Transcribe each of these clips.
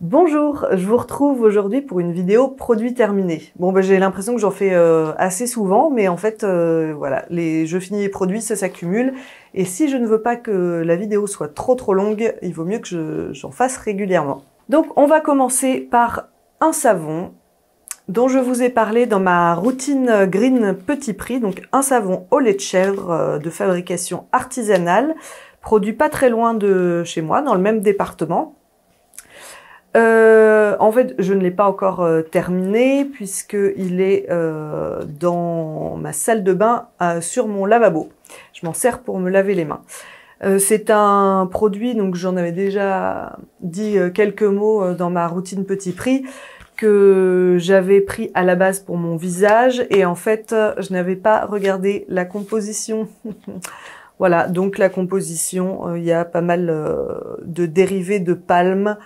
Bonjour, je vous retrouve aujourd'hui pour une vidéo produit terminé. Bon, j'ai l'impression que j'en fais assez souvent, mais en fait, voilà, je finis les produits, ça s'accumule. Et si je ne veux pas que la vidéo soit trop longue, il vaut mieux que j'en fasse régulièrement. Donc, on va commencer par un savon dont je vous ai parlé dans ma routine Green Petit Prix. Donc, un savon au lait de chèvre de fabrication artisanale, produit pas très loin de chez moi, dans le même département. En fait, je ne l'ai pas encore terminé puisqu'il est dans ma salle de bain sur mon lavabo. Je m'en sers pour me laver les mains. C'est un produit, donc j'en avais déjà dit quelques mots dans ma routine Petit Prix, que j'avais pris à la base pour mon visage et en fait, je n'avais pas regardé la composition. Voilà, donc la composition, il y a pas mal de dérivés de palme.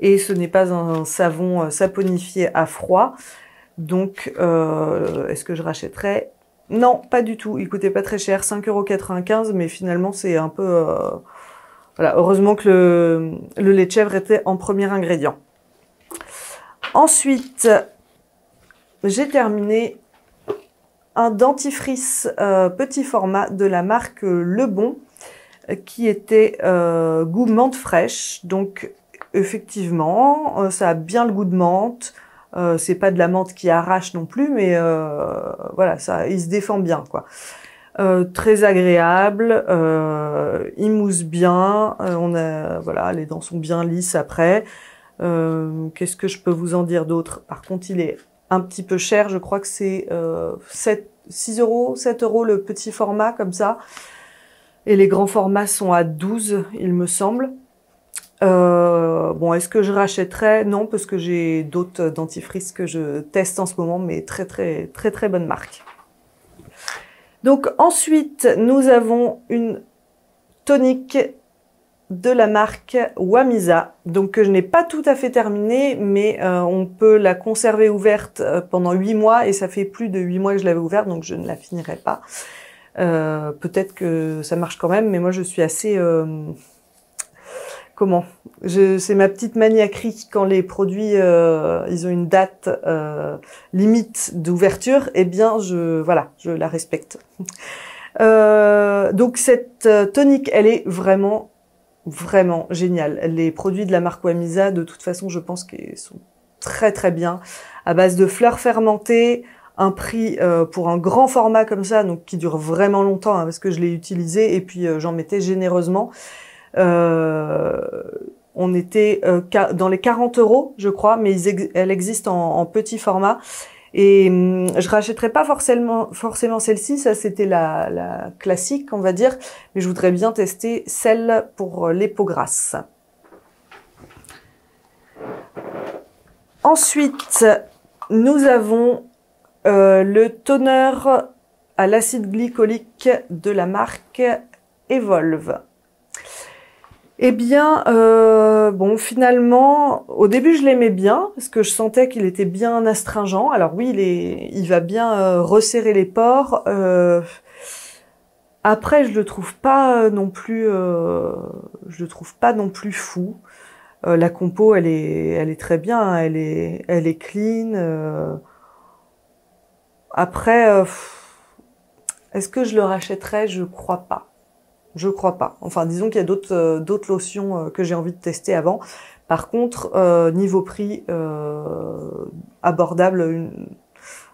Et ce n'est pas un savon saponifié à froid. Donc, est-ce que je rachèterais? Non, pas du tout. Il coûtait pas très cher, 5,95 €, mais finalement, c'est un peu... voilà, heureusement que le lait de chèvre était en premier ingrédient. Ensuite, j'ai terminé un dentifrice petit format de la marque Le Bon, qui était goût menthe fraîche. Donc, effectivement, ça a bien le goût de menthe. C'est pas de la menthe qui arrache non plus, mais voilà, il se défend bien, quoi. Très agréable, il mousse bien. Voilà, les dents sont bien lisses après. Qu'est-ce que je peux vous en dire d'autre? Par contre, il est un petit peu cher. Je crois que c'est 6 €, 7 € le petit format comme ça. Et les grands formats sont à 12, il me semble. Bon, est-ce que je rachèterais? Non, parce que j'ai d'autres dentifrices que je teste en ce moment, mais très bonne marque. Donc ensuite, nous avons une tonique de la marque Wamisa, donc que je n'ai pas tout à fait terminée, mais on peut la conserver ouverte pendant 8 mois, et ça fait plus de 8 mois que je l'avais ouverte, donc je ne la finirai pas. Peut-être que ça marche quand même, mais moi je suis assez... c'est ma petite maniaquerie quand les produits ils ont une date limite d'ouverture, eh bien voilà, je la respecte. Donc cette tonique, elle est vraiment géniale. Les produits de la marque Wamisa, de toute façon, je pense qu'ils sont très bien, à base de fleurs fermentées, un prix pour un grand format comme ça, donc qui dure vraiment longtemps, hein, parce que je l'ai utilisé et puis j'en mettais généreusement. On était dans les 40 €, je crois, mais elle existe en petit format. Et je rachèterais pas forcément celle-ci, ça c'était la classique, on va dire, mais je voudrais bien tester celle pour les peaux grasses. Ensuite, nous avons le toner à l'acide glycolique de la marque Evolve. Eh bien, bon, finalement, au début, je l'aimais bien, parce que je sentais qu'il était bien astringent. Alors oui, il va bien resserrer les pores. Après, je le trouve pas non plus fou. La compo, elle est très bien, hein, elle est clean. Après, est-ce que je le rachèterais? Je crois pas. Je crois pas. Enfin, disons qu'il y a d'autres lotions que j'ai envie de tester avant. Par contre, niveau prix, abordable, une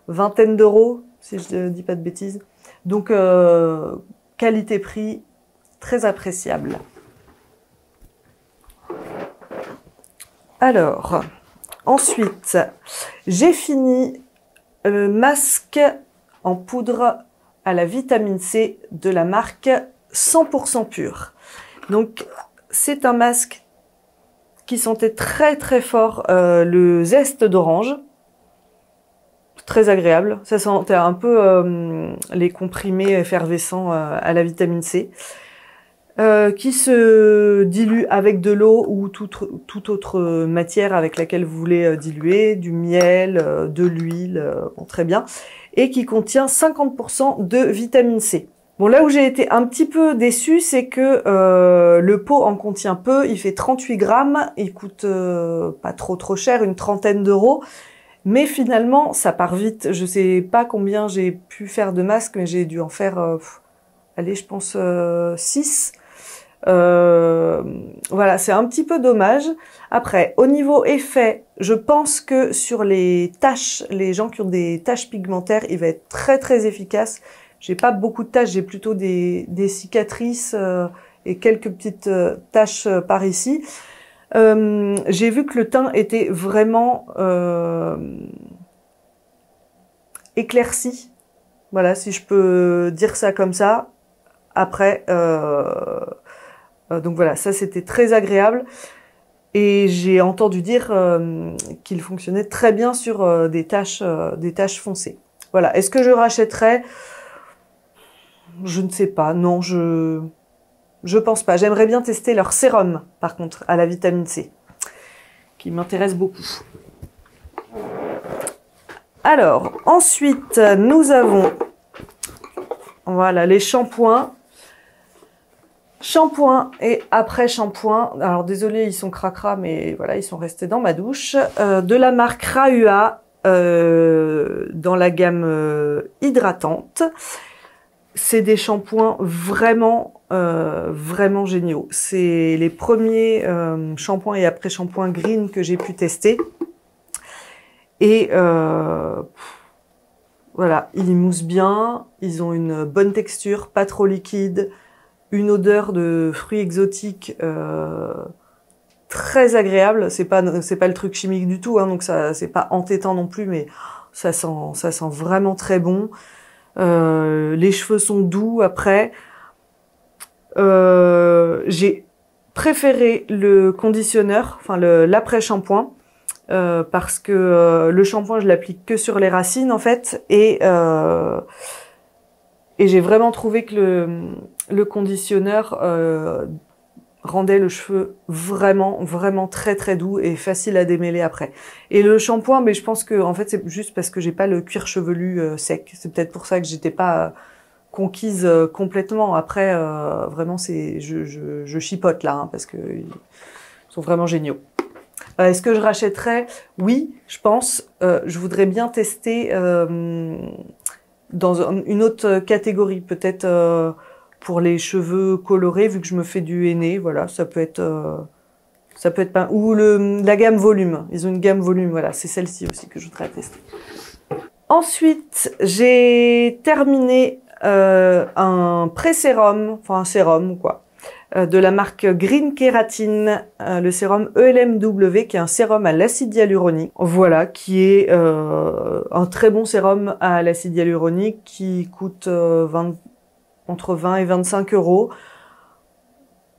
vingtaine d'euros, si je ne dis pas de bêtises. Donc, qualité-prix, très appréciable. Alors, ensuite, j'ai fini le masque en poudre à la vitamine C de la marque 100% pur. Donc, c'est un masque qui sentait très fort le zeste d'orange. Très agréable. Ça sentait un peu les comprimés effervescents à la vitamine C. Qui se dilue avec de l'eau ou toute autre matière avec laquelle vous voulez diluer, du miel, de l'huile, bon, très bien, et qui contient 50% de vitamine C. Bon, là où j'ai été un petit peu déçue, c'est que le pot en contient peu. Il fait 38 grammes. Il coûte pas trop cher, une trentaine d'euros. Mais finalement, ça part vite. Je sais pas combien j'ai pu faire de masques, mais j'ai dû en faire, allez, je pense 6. Voilà, c'est un petit peu dommage. Après, au niveau effet, je pense que sur les taches, les gens qui ont des taches pigmentaires, il va être très efficace. J'ai pas beaucoup de taches, j'ai plutôt des cicatrices et quelques petites taches par ici. J'ai vu que le teint était vraiment éclairci. Voilà, si je peux dire ça comme ça. Après, donc voilà, ça c'était très agréable. Et j'ai entendu dire qu'il fonctionnait très bien sur des taches foncées. Voilà. Est-ce que je rachèterais? Je ne sais pas. Non, je pense pas. J'aimerais bien tester leur sérum, par contre, à la vitamine C, qui m'intéresse beaucoup. Alors, ensuite, nous avons, voilà, les shampoings. Shampoing et après shampoing. Alors désolé, ils sont cracra, mais voilà, ils sont restés dans ma douche. De la marque Rahua, dans la gamme hydratante. C'est des shampoings vraiment géniaux. C'est les premiers shampoings et après shampoing green que j'ai pu tester. Et voilà, ils moussent bien, ils ont une bonne texture, pas trop liquide. Une odeur de fruits exotiques très agréable. C'est pas le truc chimique du tout, hein, donc ça c'est pas entêtant non plus, mais ça sent vraiment très bon. Les cheveux sont doux après. J'ai préféré le conditionneur, enfin l'après-shampoing, parce que le shampoing je l'applique que sur les racines en fait, et j'ai vraiment trouvé que le conditionneur rendait le cheveu vraiment très doux et facile à démêler après. Et le shampoing, mais je pense que en fait c'est juste parce que j'ai pas le cuir chevelu sec. C'est peut-être pour ça que j'étais pas conquise complètement. Après, vraiment c'est je chipote là, hein, parce que ils sont vraiment géniaux. Est-ce que je rachèterais? Oui, je pense. Je voudrais bien tester dans une autre catégorie, peut-être pour les cheveux colorés, vu que je me fais du henné, voilà, ça peut être pas, ou la gamme volume, ils ont une gamme volume, voilà, c'est celle-ci aussi que je voudrais tester. Ensuite, j'ai terminé un pré-sérum, enfin un sérum quoi, de la marque Green Kératine, le sérum ELMW, qui est un sérum à l'acide hyaluronique. Voilà, qui est un très bon sérum à l'acide hyaluronique qui coûte entre 20 et 25 euros.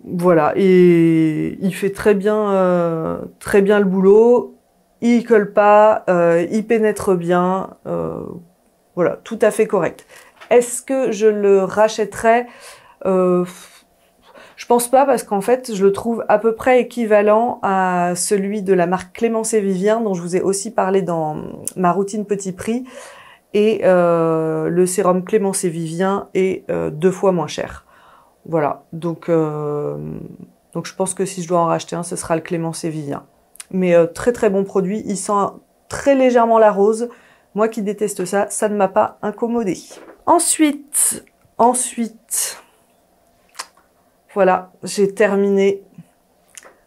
Voilà, et il fait très bien le boulot. Il colle pas, il pénètre bien. Voilà, tout à fait correct. Est-ce que je le rachèterais? Je pense pas, parce qu'en fait, je le trouve à peu près équivalent à celui de la marque Clémence et Vivien, dont je vous ai aussi parlé dans ma routine petit prix. Et le sérum Clémence et Vivien est 2 fois moins cher. Voilà, donc je pense que si je dois en racheter un, ce sera le Clémence et Vivien. Mais très bon produit, il sent très légèrement la rose. Moi qui déteste ça, ça ne m'a pas incommodé. Ensuite, voilà, j'ai terminé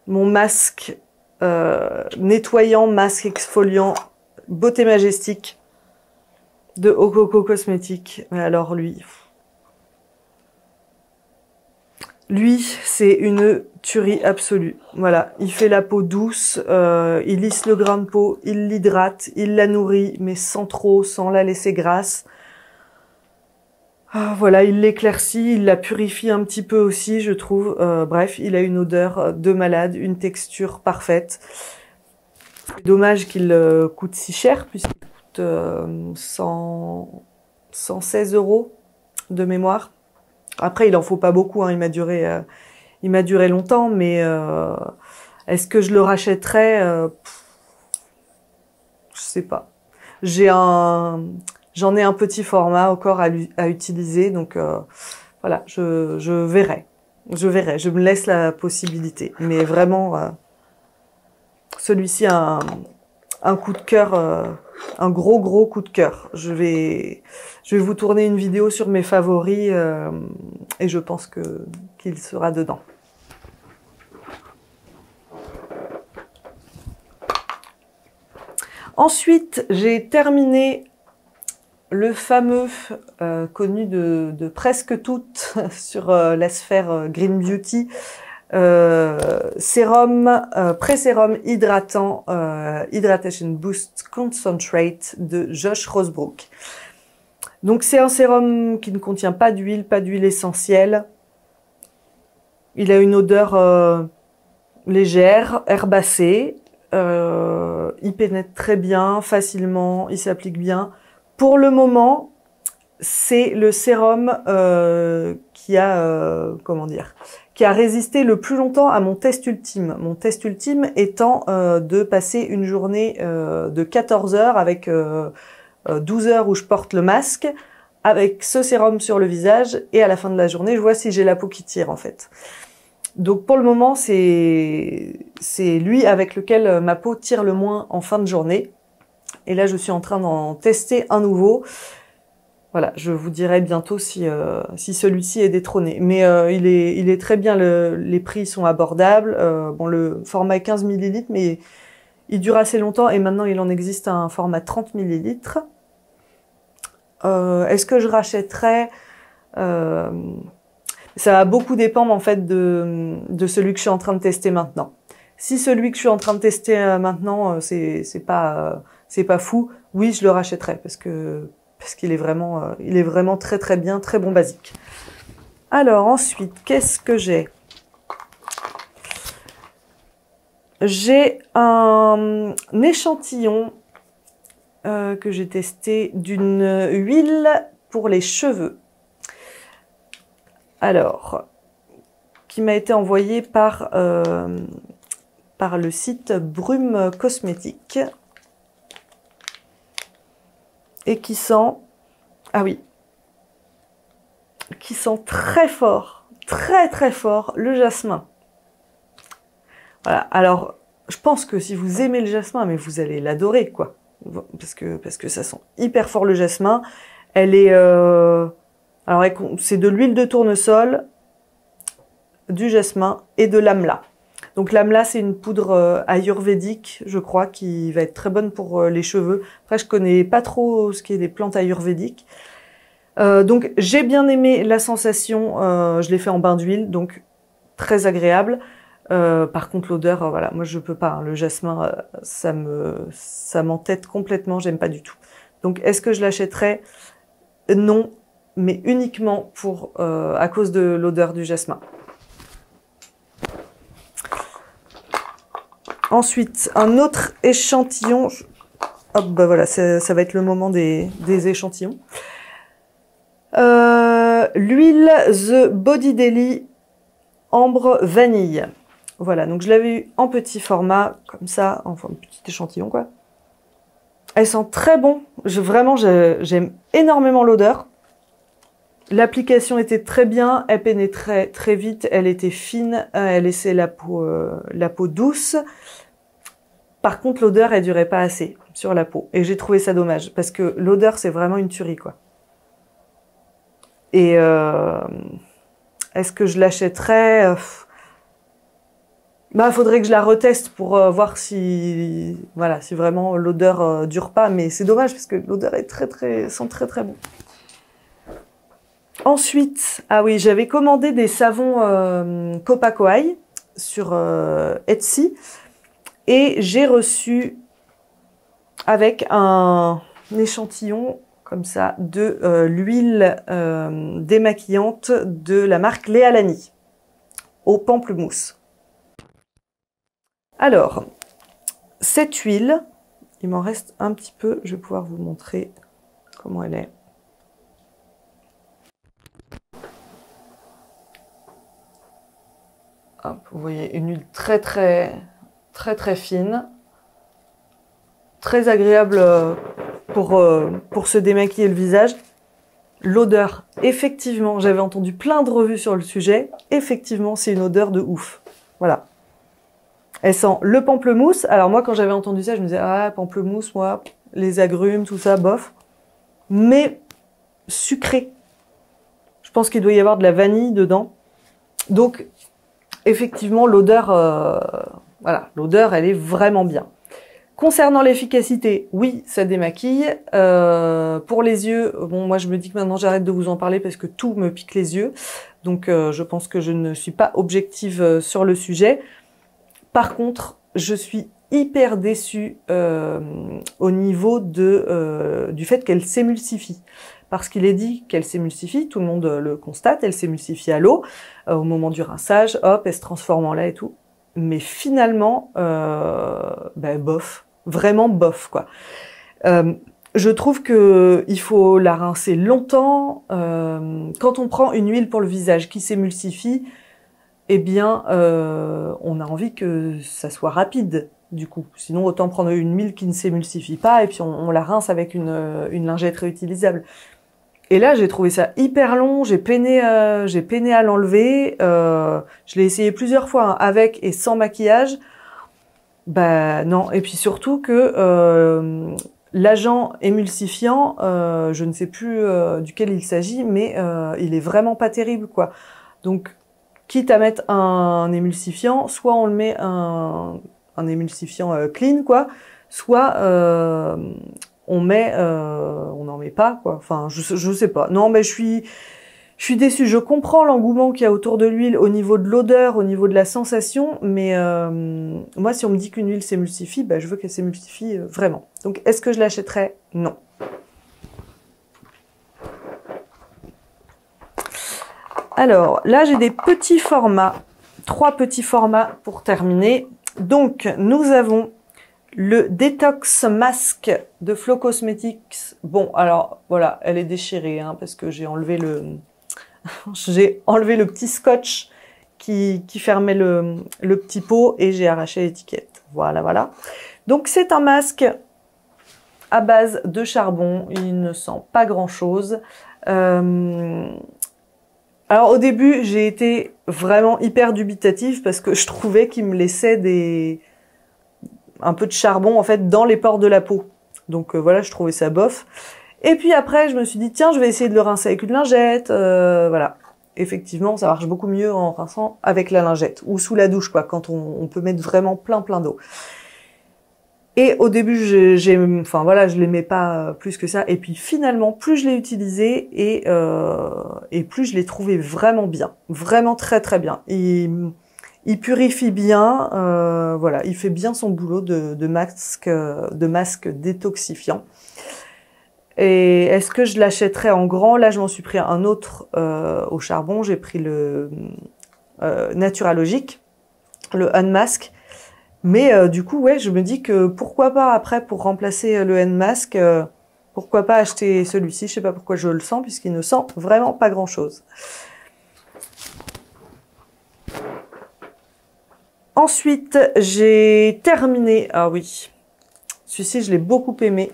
mon masque nettoyant, masque exfoliant Beauté Majestique de Ococo Cosmétiques. Mais alors lui, c'est une tuerie absolue. Voilà, il fait la peau douce, il lisse le grain de peau, il l'hydrate, il la nourrit, mais sans la laisser grasse. Voilà, il l'éclaircit, il la purifie un petit peu aussi, je trouve. Bref, il a une odeur de malade, une texture parfaite. C'est dommage qu'il coûte si cher, puisqu'il coûte 116 euros de mémoire. Après, il en faut pas beaucoup, hein, il m'a duré longtemps, mais est-ce que je le rachèterais? Je sais pas. J'ai un J'en ai un petit format encore à utiliser, donc voilà, je verrai. Je verrai, je me laisse la possibilité. Mais vraiment, celui-ci a un coup de cœur, un gros coup de cœur. Je vais vous tourner une vidéo sur mes favoris et je pense qu'il sera dedans. Ensuite, j'ai terminé le fameux, connu de presque toutes sur la sphère Green Beauty, sérum, pré-sérum hydratant, Hydration Boost Concentrate de Josh Rosebrook. Donc c'est un sérum qui ne contient pas d'huile essentielle. Il a une odeur légère, herbacée. Il pénètre très bien, facilement, il s'applique bien. Pour le moment, c'est le sérum qui a, comment dire, qui a résisté le plus longtemps à mon test ultime. Mon test ultime étant de passer une journée de 14 heures avec 12 heures où je porte le masque, avec ce sérum sur le visage, et à la fin de la journée, je vois si j'ai la peau qui tire en fait. Donc pour le moment, c'est lui avec lequel ma peau tire le moins en fin de journée. Et là, je suis en train d'en tester un nouveau. Voilà, je vous dirai bientôt si celui-ci est détrôné. Mais il est très bien, les prix sont abordables. Bon, le format est 15 ml, mais il dure assez longtemps et maintenant il en existe un format 30 ml. Est-ce que je rachèterais ça va beaucoup dépendre en fait de celui que je suis en train de tester maintenant. Si celui que je suis en train de tester maintenant, c'est pas fou, oui, je le rachèterai parce qu'il est vraiment très bien, très bon basique. Alors ensuite, qu'est-ce que j'ai? J'ai un échantillon que j'ai testé d'une huile pour les cheveux. Alors, qui m'a été envoyé par le site Brume Cosmétique et qui sent, ah oui, qui sent très fort, très fort le jasmin. Voilà. Alors, je pense que si vous aimez le jasmin, mais vous allez l'adorer, quoi, parce que ça sent hyper fort le jasmin. Elle est alors, c'est de l'huile de tournesol, du jasmin et de l'amla. Donc l'amla, c'est une poudre ayurvédique, je crois, qui va être très bonne pour les cheveux. Après, je connais pas trop ce qui est des plantes ayurvédiques. Donc j'ai bien aimé la sensation, je l'ai fait en bain d'huile, donc très agréable. Par contre, l'odeur, voilà, moi je peux pas, hein. Le jasmin, ça m'entête complètement, j'aime pas du tout. Donc est-ce que je l'achèterais? Non, mais uniquement à cause de l'odeur du jasmin. Ensuite, un autre échantillon. Hop, bah voilà, ça va être le moment des échantillons. L'huile The Body Daily Ambre Vanille. Voilà, donc je l'avais eu en petit format, comme ça, enfin un petit échantillon quoi. Elle sent très bon. Vraiment, j'aime énormément l'odeur. L'application était très bien, elle pénétrait très vite, elle était fine, elle laissait la peau douce. Par contre, l'odeur, elle durait pas assez sur la peau. Et j'ai trouvé ça dommage, parce que l'odeur, c'est vraiment une tuerie, quoi. Et est-ce que je l'achèterais? Bah, faudrait que je la reteste pour voir si vraiment l'odeur dure pas. Mais c'est dommage, parce que l'odeur est sent très bon. Ensuite, ah oui, j'avais commandé des savons Copacoai sur Etsy et j'ai reçu avec un échantillon comme ça de l'huile démaquillante de la marque Léa Lani au pamplemousse. Alors, cette huile, il m'en reste un petit peu, je vais pouvoir vous montrer comment elle est. Hop, vous voyez une huile très fine, très agréable pour se démaquiller le visage. L'odeur, effectivement, j'avais entendu plein de revues sur le sujet. Effectivement, c'est une odeur de ouf. Voilà. Elle sent le pamplemousse. Alors moi, quand j'avais entendu ça, je me disais, ah, pamplemousse, moi, les agrumes, tout ça, bof. Mais sucré. Je pense qu'il doit y avoir de la vanille dedans. Donc, effectivement, l'odeur, voilà, l'odeur, elle est vraiment bien. Concernant l'efficacité, oui, ça démaquille. Pour les yeux, bon, moi je me dis que maintenant j'arrête de vous en parler parce que tout me pique les yeux. Donc je pense que je ne suis pas objective sur le sujet. Par contre, je suis hyper déçue au niveau du fait qu'elle s'émulsifie. Parce qu'il est dit qu'elle s'émulsifie, tout le monde le constate, elle s'émulsifie à l'eau. Au moment du rinçage, hop, elle se transforme en lait et tout. Mais finalement, ben, bof. Vraiment bof, quoi. Je trouve que il faut la rincer longtemps. Quand on prend une huile pour le visage qui s'émulsifie, eh bien, on a envie que ça soit rapide, du coup. Sinon, autant prendre une huile qui ne s'émulsifie pas et puis on la rince avec une lingette réutilisable. Et là, j'ai trouvé ça hyper long. J'ai peiné à l'enlever. Je l'ai essayé plusieurs fois, hein, avec et sans maquillage. Bah non, et puis surtout que l'agent émulsifiant, je ne sais plus duquel il s'agit, mais il est vraiment pas terrible, quoi. Donc, quitte à mettre un émulsifiant, soit on le met un émulsifiant clean, quoi, soit on n'en met pas, quoi. Enfin, je sais pas. Non, mais je suis déçue. Je comprends l'engouement qu'il y a autour de l'huile au niveau de l'odeur, au niveau de la sensation, mais moi, si on me dit qu'une huile s'émulsifie, bah, je veux qu'elle s'émulsifie vraiment. Donc, est-ce que je l'achèterais? Non. Alors, là, j'ai des petits formats, 3 petits formats pour terminer. Donc, nous avons le Detox Mask de Flow Cosmetics. Bon, alors, voilà, elle est déchirée, hein, parce que j'ai enlevé le petit scotch qui fermait le petit pot et j'ai arraché l'étiquette. Voilà, voilà. Donc, c'est un masque à base de charbon. Il ne sent pas grand-chose. Alors, au début, j'ai été vraiment hyper dubitative parce que je trouvais qu'il me laissait un peu de charbon, en fait, dans les pores de la peau. Donc, voilà, je trouvais ça bof. Et puis après, je me suis dit, tiens, je vais essayer de le rincer avec une lingette. Voilà. Effectivement, ça marche beaucoup mieux en rinçant avec la lingette. Ou sous la douche, quoi, quand on peut mettre vraiment plein d'eau. Et au début, enfin voilà, je l'aimais pas plus que ça. Et puis finalement, plus je l'ai utilisé et plus je l'ai trouvé vraiment bien. Vraiment très bien. Il purifie bien, voilà, il fait bien son boulot de masque détoxifiant. Et est-ce que je l'achèterais en grand? Là, je m'en suis pris un autre au charbon. J'ai pris le Naturalogic, le Unmask. Mais du coup, ouais, je me dis que pourquoi pas après, pour remplacer le Unmask, pourquoi pas acheter celui-ci? Je sais pas pourquoi je le sens, puisqu'il ne sent vraiment pas grand-chose. Ensuite, j'ai terminé, ah oui, celui-ci, je l'ai beaucoup aimé.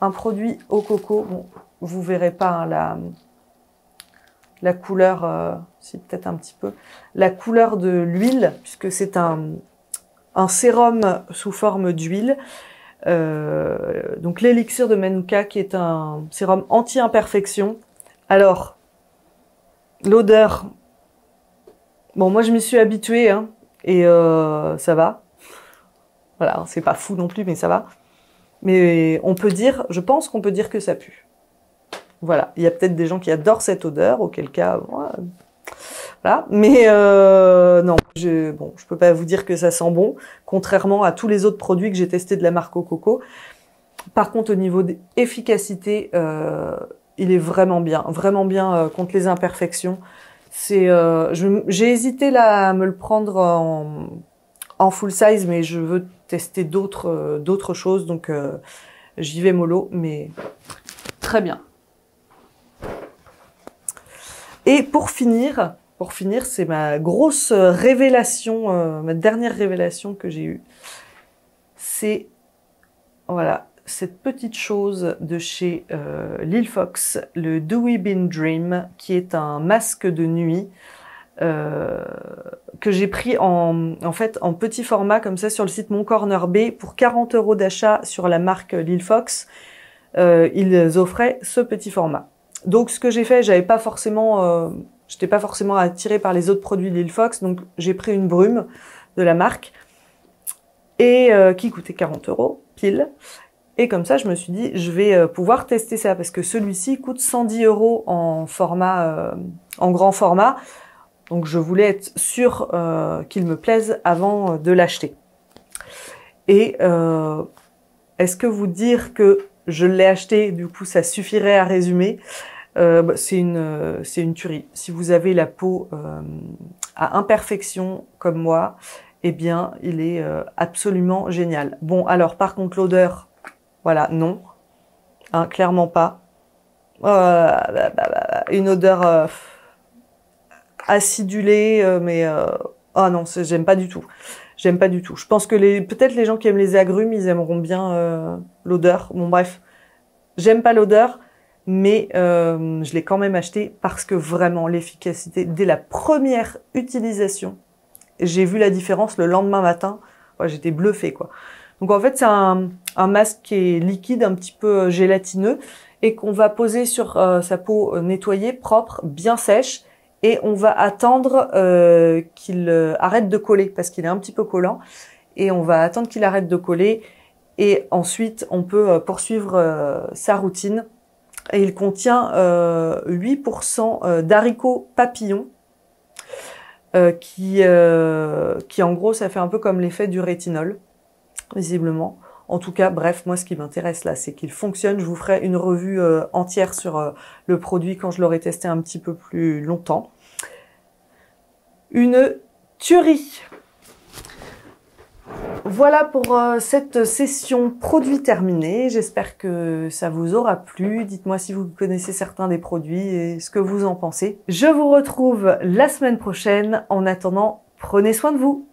Un produit au coco, bon, vous verrez pas hein, la couleur, si peut-être un petit peu, la couleur de l'huile, puisque c'est un sérum sous forme d'huile. Donc l'élixir de Manuka, qui est un sérum anti-imperfection. Alors, l'odeur, bon, moi je m'y suis habituée, hein, et ça va. Voilà, c'est pas fou non plus, mais ça va. Mais on peut dire, je pense qu'on peut dire que ça pue. Voilà, il y a peut-être des gens qui adorent cette odeur, auquel cas, voilà. Mais non, je peux pas vous dire que ça sent bon, contrairement à tous les autres produits que j'ai testés de la marque au coco. Par contre, au niveau d'efficacité, il est vraiment bien contre les imperfections. J'ai hésité là à me le prendre en full size, mais je veux tester d'autres choses, donc j'y vais mollo, mais très bien. Et pour finir, c'est ma grosse révélation, ma dernière révélation que j'ai eue. C'est, voilà, cette petite chose de chez Lil Fox, le Dewy Bean Dream, qui est un masque de nuit que j'ai pris en fait en petit format comme ça sur le site Mon Corner B pour 40 € d'achat sur la marque Lil Fox. Ils offraient ce petit format. Donc ce que j'ai fait, j'étais pas forcément attirée par les autres produits Lil Fox, donc j'ai pris une brume de la marque et qui coûtait 40 € pile. Et comme ça, je me suis dit, je vais pouvoir tester ça parce que celui-ci coûte 110 € en format, en grand format. Donc je voulais être sûre qu'il me plaise avant de l'acheter. Et est-ce que vous dire que je l'ai acheté, du coup ça suffirait à résumer? C'est une tuerie. Si vous avez la peau à imperfection comme moi, eh bien il est absolument génial. Bon alors par contre l'odeur, voilà, non, hein, clairement pas. Une odeur acidulée, mais ah non, j'aime pas du tout. J'aime pas du tout. Je pense que peut-être les gens qui aiment les agrumes, ils aimeront bien l'odeur. Bon bref, j'aime pas l'odeur, mais je l'ai quand même acheté parce que vraiment l'efficacité, dès la première utilisation, j'ai vu la différence le lendemain matin. Ouais, j'étais bluffée quoi. Donc en fait c'est un masque qui est liquide, un petit peu gélatineux et qu'on va poser sur sa peau nettoyée, propre, bien sèche. Et on va attendre qu'il arrête de coller parce qu'il est un petit peu collant. Et on va attendre qu'il arrête de coller. Et ensuite, on peut poursuivre sa routine. Et il contient 8% d'haricots papillons. Qui en gros, ça fait un peu comme l'effet du rétinol, visiblement. En tout cas, bref, moi, ce qui m'intéresse là, c'est qu'il fonctionne. Je vous ferai une revue entière sur le produit quand je l'aurai testé un petit peu plus longtemps. Une tuerie. Voilà pour cette session produit terminée. J'espère que ça vous aura plu. Dites-moi si vous connaissez certains des produits et ce que vous en pensez. Je vous retrouve la semaine prochaine. En attendant, prenez soin de vous.